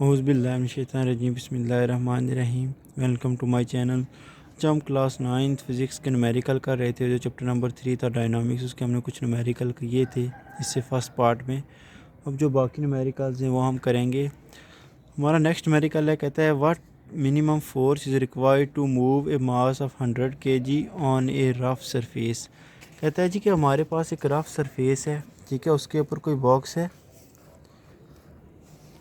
औज़ुबिल्लाहिमिनश्शैतानिर्रजीम बिस्मिल्लाहिर्रहमानिर्रहीम। Welcome to my channel. जब हम क्लास 9th फिज़िक्स के न्यूमेरिकल कर रहे थे, जो चैप्टर नंबर 3 था डायनामिक्स, उसके हमने कुछ न्यूमेरिकल किए थे इससे फर्स्ट पार्ट में। अब जो बाकी न्यूमेरिकल्स हैं वो हम करेंगे। हमारा नेक्स्ट न्यूमेरिकल है, कहता है what minimum force is required to move a mass of 100 kg on a rough surface. कहता है जी कि हमारे पास एक रफ सरफेस है, ठीक है, उसके ऊपर कोई बॉक्स है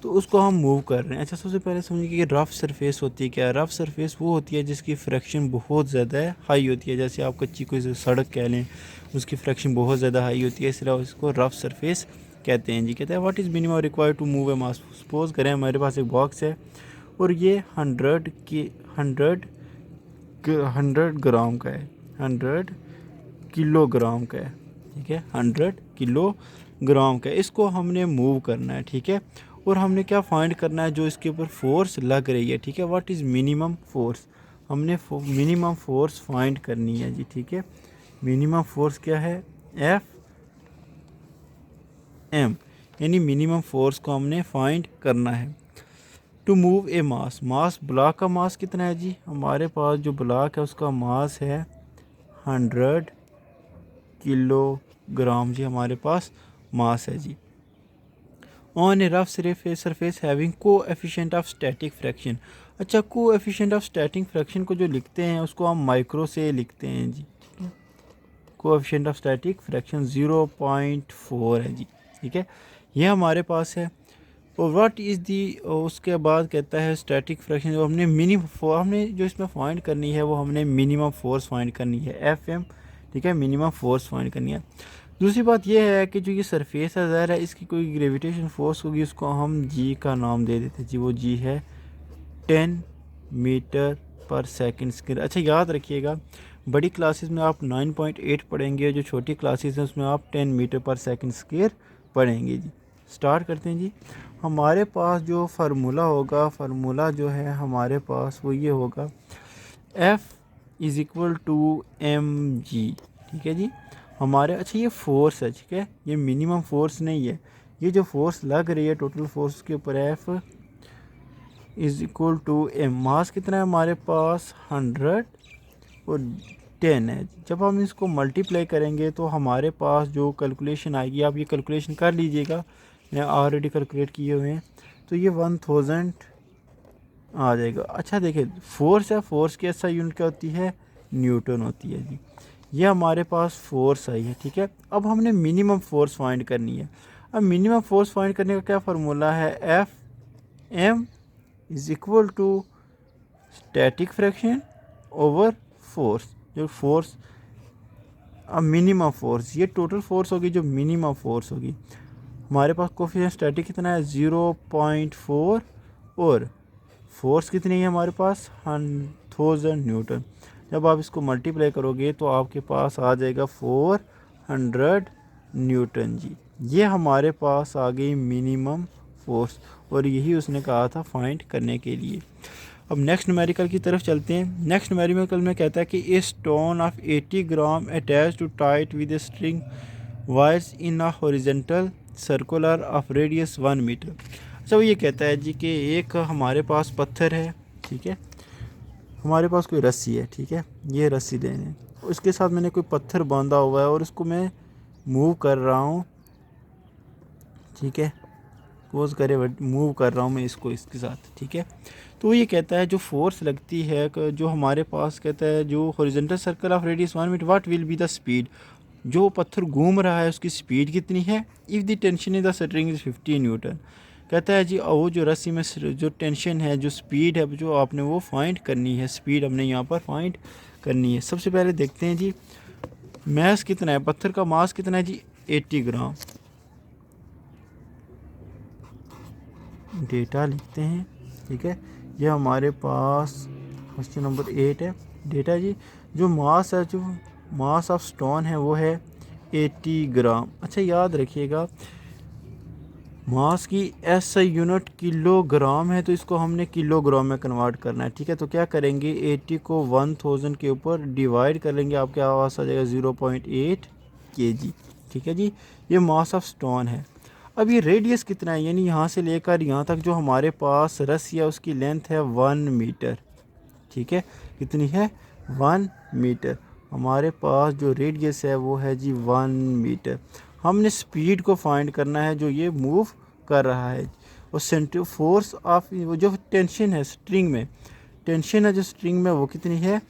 तो उसको हम मूव कर रहे हैं। अच्छा, सबसे पहले समझिए कि रफ़ सरफेस होती है क्या। रफ़ सरफेस वो होती है जिसकी फ्रैक्शन बहुत ज़्यादा हाई होती है। जैसे आप कच्ची कोई सड़क कह लें, उसकी फ्रैक्शन बहुत ज़्यादा हाई होती है, इसलिए उसको रफ़ सरफेस कहते हैं जी। कहते हैं what is minimum required to move a mass. Suppose करें हमारे पास एक बॉक्स है और ये 100 ग्राम का है, 100 किलोग्राम का है, ठीक है, 100 किलोग्राम का है। इसको हमने मूव करना है, ठीक है, और हमने क्या फाइंड करना है, जो इसके ऊपर फोर्स लग रही है, ठीक है। व्हाट इज़ मिनिमम फोर्स, हमने मिनिमम फोर्स फाइंड करनी है जी, ठीक है। मिनिमम फोर्स क्या है, एफ एम, यानी मिनिमम फोर्स को हमने फाइंड करना है। To move a mass, mass block का मास कितना है जी, हमारे पास जो ब्लॉक है उसका मास है 100 किलोग्राम जी, हमारे पास मास है जी। On a rough surface having coefficient of static friction. अच्छा, कोएफिशिएंट ऑफ स्टैटिक फ्रैक्शन को जो लिखते हैं उसको हम माइक्रो से लिखते हैं जी, ठीक है। कोएफिशिएंट ऑफ स्टैटिक फ्रैक्शन 0.4 है जी, ठीक है, ये हमारे पास है। और व्हाट इज़ दी, उसके बाद कहता है स्टैटिक फ्रैक्शन, जो हमने हमने जो इसमें फाइंड करनी है वो हमने मिनिमम फोर्स फाइंड करनी है, एफ एम, ठीक है, मिनिमम फोर्स फाइंड करनी है। दूसरी बात यह है कि जो ये सरफेस है ज़ाहिर है इसकी कोई ग्रेविटेशन फोर्स होगी, उसको हम जी का नाम दे देते हैं जी, वो जी है 10 मीटर पर सेकंड स्क्वायर। अच्छा, याद रखिएगा बड़ी क्लासेस में आप 9.8 पढ़ेंगे, जो छोटी क्लासेस हैं उसमें आप 10 मीटर पर सेकंड स्क्वायर पढ़ेंगे जी। स्टार्ट करते हैं जी। हमारे पास जो फार्मूला होगा, फार्मूला जो है हमारे पास वो ये होगा, F is equal to M G, ठीक है जी हमारे। अच्छा, ये फोर्स है, ठीक है, ये मिनिमम फोर्स नहीं है, ये जो फोर्स लग रही है टोटल फोर्स के ऊपर F is equal to m. Mass कितना है हमारे पास 100 और 10 है। जब हम इसको मल्टीप्लाई करेंगे तो हमारे पास जो कैलकुलेशन आएगी, आप ये कैलकुलेशन कर लीजिएगा, मैं ऑलरेडी कैलकुलेट किए हुए हैं, तो ये 1000 आ जाएगा। अच्छा देखिए, फोर्स है, फोर्स की ऐसा यूनिट क्या होती है, न्यूटन होती है जी। ये हमारे पास फोर्स आई है, ठीक है। अब हमने मिनिमम फोर्स फाइंड करनी है। अब मिनिमम फोर्स फाइंड करने का क्या फार्मूला है, F M is equal to static fraction over force. जो फोर्स, अब मिनिमम फोर्स, ये टोटल फोर्स होगी, जो मिनिमम फोर्स होगी हमारे पास कोफिशिएंट स्टैटिक कितना है 0.4 और फोर्स कितनी है हमारे पास 1000 न्यूटन। जब आप इसको मल्टीप्लाई करोगे तो आपके पास आ जाएगा 400 न्यूटन जी। ये हमारे पास आ गई मिनिमम फोर्स, और यही उसने कहा था फाइंड करने के लिए। अब नेक्स्ट न्यूमेरिकल की तरफ चलते हैं। नेक्स्ट न्यूमेरिकल में कहता है कि a stone of 80 gram attach to tight with a string wires in a horizontal circular of radius 1 metre. अच्छा, वो ये कहता है जी कि एक हमारे पास पत्थर है, ठीक है, हमारे पास कोई रस्सी है, ठीक है, ये रस्सी लेने, उसके साथ मैंने कोई पत्थर बांधा हुआ है और उसको मैं मूव कर रहा हूँ, ठीक है, पोज करे मूव कर रहा हूँ मैं इसको इसके साथ, ठीक है। तो ये कहता है जो फोर्स लगती है, जो हमारे पास कहता है जो horizontal circle of radius 1 metre, what will be the speed, जो पत्थर घूम रहा है उसकी स्पीड कितनी है, if the tension is the string is 50 newton. कहता है जी वो जो रस्सी में जो टेंशन है, जो स्पीड है, जो आपने वो फाइंड करनी है, स्पीड हमने यहाँ पर फाइंड करनी है। सबसे पहले देखते हैं जी मास कितना है, पत्थर का मास कितना है जी 80 ग्राम। डेटा लिखते हैं, ठीक है, ये हमारे पास क्वेश्चन नंबर 8 है। डेटा जी, जो मास है, जो मास ऑफ स्टोन है वो है 80 ग्राम। अच्छा, याद रखिएगा मास की ऐसा यूनिट किलोग्राम है, तो इसको हमने किलोग्राम में कन्वर्ट करना है, ठीक है। तो क्या करेंगे, 80 को 1000 के ऊपर डिवाइड कर लेंगे, आपके पास आ जाएगा 0.8 kg, ठीक है जी। ये मास ऑफ स्टोन है। अब ये रेडियस कितना है, यानी यहाँ से लेकर यहाँ तक जो हमारे पास रस्सी है उसकी लेंथ है 1 मीटर, ठीक है। कितनी है? 1 मीटर। हमारे पास जो रेडियस है वो है जी 1 मीटर। हमने स्पीड को फाइंड करना है जो ये मूव कर रहा है, और सेंटर फोर्स ऑफ वो जो टेंशन है स्ट्रिंग में, टेंशन है जो स्ट्रिंग में वो कितनी है?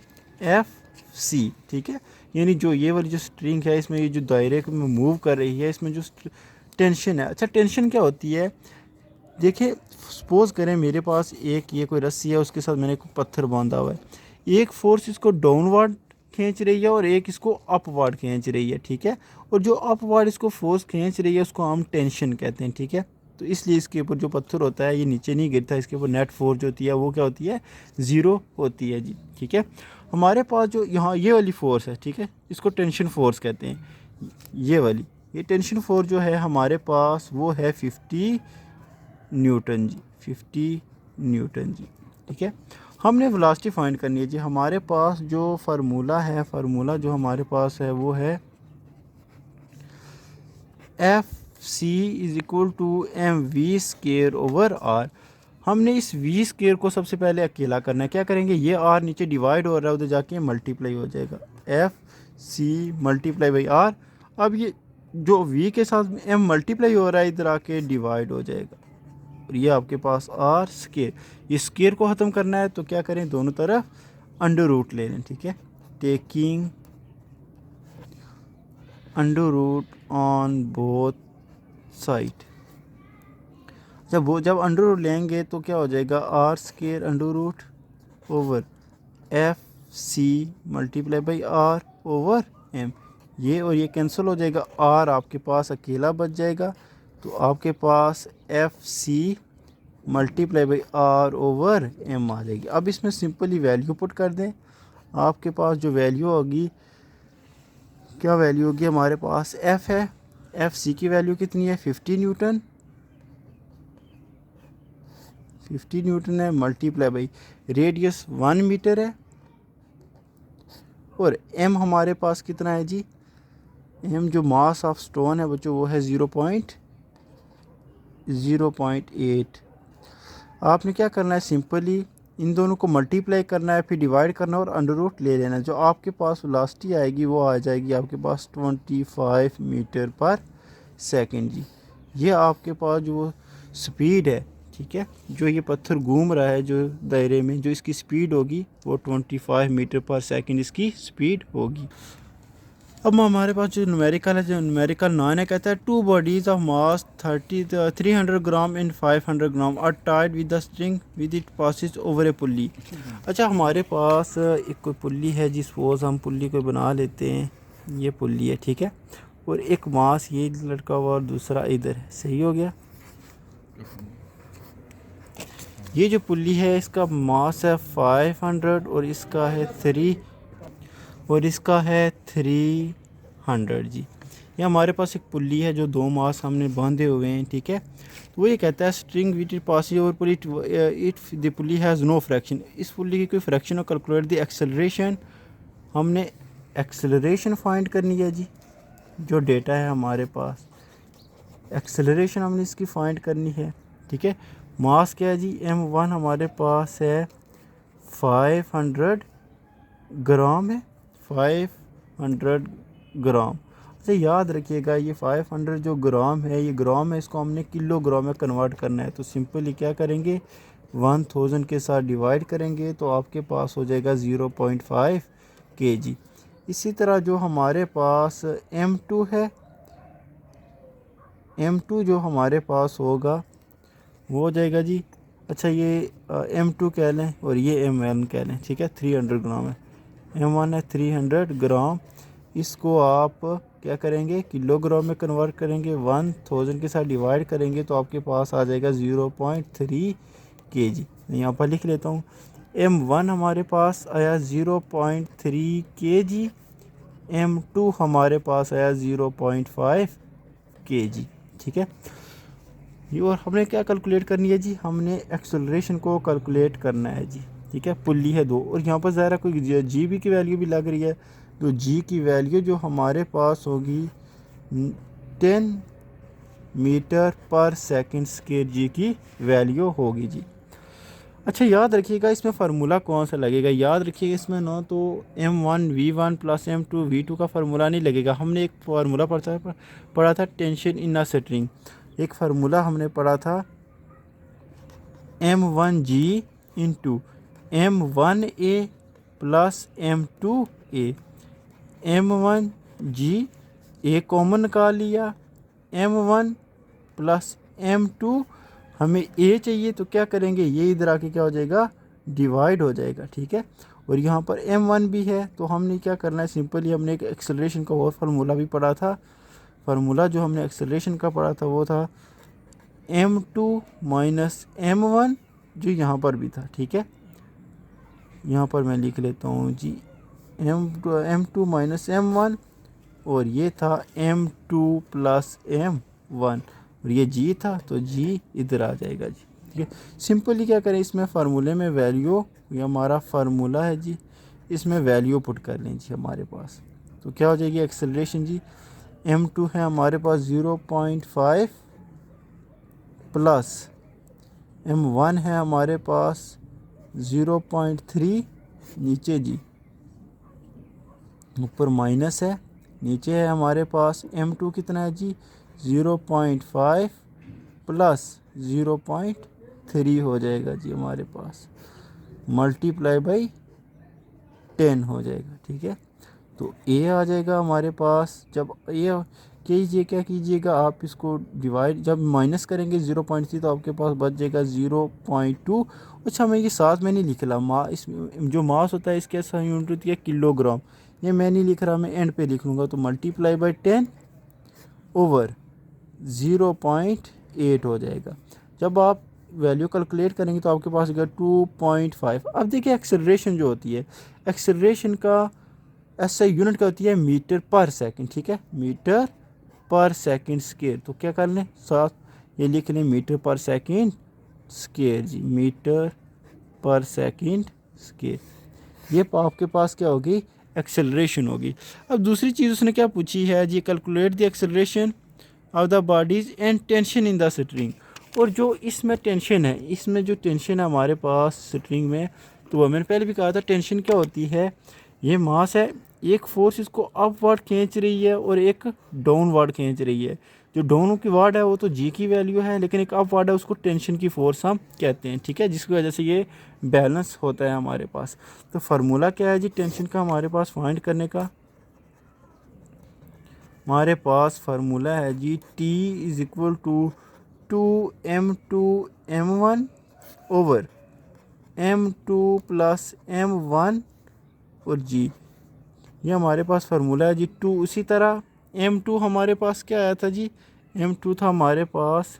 FC, ठीक है। यानी जो ये वाली जो स्ट्रिंग है इसमें ये जो दायरे में मूव कर रही है इसमें जो टेंशन है। अच्छा, टेंशन क्या होती है? देखिए, सपोज करें मेरे पास एक ये कोई रस्सी है, उसके साथ मैंने कोई पत्थर बांधा हुआ है, एक फोर्स इसको डाउनवर्ड खींच रही है और एक इसको अपवर्ड खींच रही है, ठीक है। और जो अपवर्ड इसको फोर्स खींच रही है उसको हम टेंशन कहते हैं, ठीक है। तो इसलिए इसके ऊपर जो पत्थर होता है ये नीचे नहीं गिरता, इसके ऊपर नेट फोर्स जो होती है वो क्या होती है? 0 होती है जी, ठीक है। हमारे पास जो यहाँ ये वाली फोर्स है, ठीक है, इसको टेंशन फोर्स कहते हैं। ये वाली ये टेंशन फोर्स जो है हमारे पास वो है 50 न्यूटन जी, 50 न्यूटन जी, ठीक है। हमने वेलोसिटी फाइंड करनी है जी। हमारे पास जो फार्मूला है, फार्मूला जो हमारे पास है वो है FC is equal to mv²/r। हमने इस v² को सबसे पहले अकेला करना है। क्या करेंगे? ये r नीचे डिवाइड हो रहा है, उधर जाके मल्टीप्लाई हो जाएगा, FC मल्टीप्लाई बाई r। अब ये जो v के साथ m मल्टीप्लाई हो रहा है इधर आके डिवाइड हो जाएगा, और ये आपके पास r²। ये स्क्वायर को ख़त्म करना है तो क्या करें? दोनों तरफ अंडर रूट ले लें, ठीक है। Taking under root on both side. जब अंडर रूट लेंगे तो क्या हो जाएगा? r² under root over FC multiply by r over m। ये और ये कैंसिल हो जाएगा, r आपके पास अकेला बच जाएगा, तो आपके पास FC multiply by r over m आ जाएगी। अब इसमें सिंपली वैल्यू पुट कर दें, आपके पास जो वैल्यू होगी, क्या वैल्यू होगी? हमारे पास F है, FC की वैल्यू कितनी है? 50 न्यूटन, 50 न्यूटन है, मल्टीप्लाई बाई रेडियस 1 मीटर है, और m हमारे पास कितना है जी? m जो मास ऑफ स्टोन है बच्चों वो है 0.8। आपने क्या करना है? सिंपली इन दोनों को मल्टीप्लाई करना है, फिर डिवाइड करना है और अंडर रूट ले लेना है। जो आपके पास वेलोसिटी आएगी वो आ जाएगी आपके पास 25 मीटर पर सेकंड जी। ये आपके पास जो स्पीड है, ठीक है, जो ये पत्थर घूम रहा है जो दायरे में, जो इसकी स्पीड होगी वो 25 मीटर पर सेकंड इसकी स्पीड होगी। अब हमारे पास जो न्यूमेरिकल है, जो न्यूमेरिकल 9 है, कहता है 2 bodies of mass 300 gram and 500 gram are tied with the string with it passes over a pulley. अच्छा, हमारे पास एक कोई पुल्ली है जी, सपोज हम पुल्ली को बना लेते हैं, ये पुल्ली है, ठीक है, और एक मास ये लटका हुआ और दूसरा इधर है, सही हो गया। ये जो पुल्ली है इसका मास है 500 और इसका है 300 जी। ये हमारे पास एक पुल्ली है जो 2 मास हमने बांधे हुए हैं, ठीक है। तो वो ये कहता है string which it passing over pulley it the pulley has no fraction. इस पुल्ली की कोई फ्रैक्शन और कैलकुलेट द एक्सेलरेशन। हमने एक्सेलरेशन फाइंड करनी है जी, जो डेटा है हमारे पास, एक्सेलरेशन हमने इसकी फाइंड करनी है, ठीक है। मास क्या है जी? m1 हमारे पास है 500 ग्राम है, 500 ग्राम। अच्छा, याद रखिएगा ये 500 जो ग्राम है, ये ग्राम है, इसको हमने किलोग्राम में कन्वर्ट करना है। तो सिंपली क्या करेंगे? 1000 के साथ डिवाइड करेंगे तो आपके पास हो जाएगा 0.5 kg। इसी तरह जो हमारे पास m2 है, m2 जो हमारे पास होगा वो हो जाएगा जी, अच्छा ये m2 कह लें और ये m1 कह लें, ठीक है, 300 ग्राम है। m1 है 300 ग्राम, इसको आप क्या करेंगे? किलोग्राम में कन्वर्ट करेंगे, 1000 के साथ डिवाइड करेंगे तो आपके पास आ जाएगा 0.3 kg। मैं यहाँ पर लिख लेता हूँ, m1 हमारे पास आया 0.3 kg, m2 हमारे पास आया 0.5 kg, ठीक है। ये और हमने क्या कैलकुलेट करनी है जी? हमने एक्सेलरेशन को कैलकुलेट करना है जी, ठीक है। पुल्ली है 2 और यहाँ पर ज़रा कोई जी की वैल्यू भी लग रही है, तो जी की वैल्यू जो हमारे पास होगी 10 मीटर पर सेकंड स्क्वायर जी की वैल्यू होगी जी। अच्छा याद रखिएगा इसमें फार्मूला कौन सा लगेगा, याद रखिएगा इसमें ना तो M1V1 प्लस M2V2 का फार्मूला नहीं लगेगा। हमने एक फार्मूला पढ़ा था टेंशन इन अ स्ट्रिंग, एक फार्मूला हमने पढ़ा था M1G into M1A plus M2A। M1G ए कॉमन निकाल लिया, M1 प्लस M2 हमें ए चाहिए तो क्या करेंगे, ये इधर आके क्या हो जाएगा, डिवाइड हो जाएगा, ठीक है। और यहाँ पर M1 भी है तो हमने क्या करना है, सिंपली हमने एक एक्सेलरेशन का और फार्मूला भी पढ़ा था। फार्मूला जो हमने एक्सेलरेशन का पढ़ा था वो था M2 माइनस M1, जो यहाँ पर भी था, ठीक है। यहाँ पर मैं लिख लेता हूँ जी M2 माइनस M1, और ये था M2 प्लस M1, और ये G था तो G इधर आ जाएगा जी, ठीक है। सिंपली क्या करें, इसमें फार्मूले में वैल्यू, ये हमारा फार्मूला है जी, इसमें वैल्यू पुट कर लें जी हमारे पास, तो क्या हो जाएगी एक्सेलरेशन जी। M2 है हमारे पास 0.5 प्लस M1 है हमारे पास 0.3, नीचे जी ऊपर माइनस है, नीचे है हमारे पास M2 कितना है जी 0.5 प्लस 0.3 हो जाएगा जी हमारे पास, मल्टीप्लाई बाई 10 हो जाएगा, ठीक है। तो ए आ जाएगा हमारे पास, जब ये कीजिए क्या कीजिएगा आप इसको डिवाइड, जब माइनस करेंगे 0.3 तो आपके पास बच जाएगा 0.2। अच्छा मैं ये साथ में नहीं लिख रहा, इसमें जो मास होता है इसके साथ यूनिट होती है किलोग्राम, ये मैं नहीं लिख रहा, मैं एंड पे लिख लूँगा। तो मल्टीप्लाई बाई 10 ओवर 0.8 हो जाएगा। जब आप वैल्यू कैलकुलेट करेंगे तो आपके पास आएगा 2.5। अब देखिए एक्सेलरेशन जो होती है, एक्सेलरेशन का ऐसा यूनिट क्या होती है, मीटर पर सेकंड, ठीक है, मीटर पर सेकंड स्क्वायर। तो क्या कर लें, साथ ये लिख लें मीटर पर सेकंड स्क्वायर जी, मीटर पर सेकंड स्क्वायर। ये आपके पास क्या होगी, एक्सेलरेशन होगी। अब दूसरी चीज़ उसने क्या पूछी है जी, calculate the acceleration of the bodies and tension in the string. और जो इसमें टेंशन है, इसमें जो टेंशन है हमारे पास स्ट्रिंग में, तो वो मैंने पहले भी कहा था टेंशन क्या होती है, ये मास है, एक फोर्स इसको अपवर्ड खींच रही है और एक डाउनवर्ड खींच रही है। जो डाउन की वार्ड है वो तो जी की वैल्यू है, लेकिन एक अपवर्ड है उसको टेंशन की फोर्स हम कहते हैं, ठीक है, जिसकी वजह से ये बैलेंस होता है हमारे पास। तो फार्मूला क्या है जी टेंशन का हमारे पास फाइंड करने का, हमारे पास फार्मूला है जी T is equal to 2M2M1 over M2 plus M1 और G, ये हमारे पास फार्मूला है जी 2। उसी तरह M2 हमारे पास क्या आया था जी, M2 था हमारे पास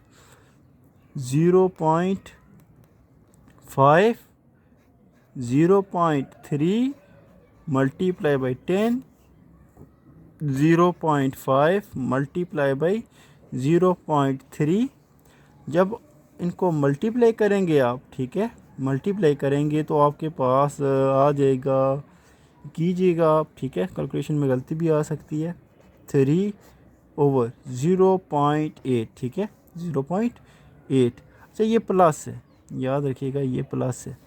0.5 0.3 मल्टीप्लाई बाई 10, 0.5 मल्टीप्लाई बाई 0.3। जब इनको मल्टीप्लाई करेंगे आप, ठीक है, मल्टीप्लाई करेंगे तो आपके पास आ जाएगा, कीजिएगा आप, ठीक है, कैलकुलेशन में गलती भी आ सकती है, 3 ओवर 0.8, ठीक है, 0.8। अच्छा ये प्लस है, याद रखिएगा ये प्लस है,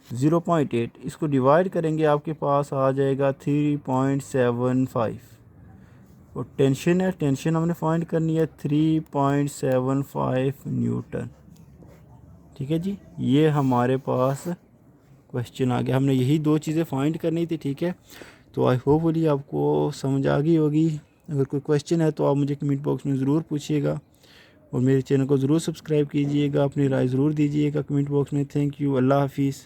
0.8 इसको डिवाइड करेंगे आपके पास आ जाएगा 3.75। और टेंशन है, टेंशन हमने फाइंड करनी है 3.75 न्यूटन, ठीक है जी। ये हमारे पास क्वेश्चन आ गया, हमने यही दो चीज़ें फाइंड करनी थी, ठीक है। तो आई होपफुली आपको समझ आ गई होगी। अगर कोई क्वेश्चन है तो आप मुझे कमेंट बॉक्स में ज़रूर पूछिएगा, और मेरे चैनल को ज़रूर सब्सक्राइब कीजिएगा, अपनी राय ज़रूर दीजिएगा कमेंट बॉक्स में। थैंक यू, अल्लाह हाफिज़।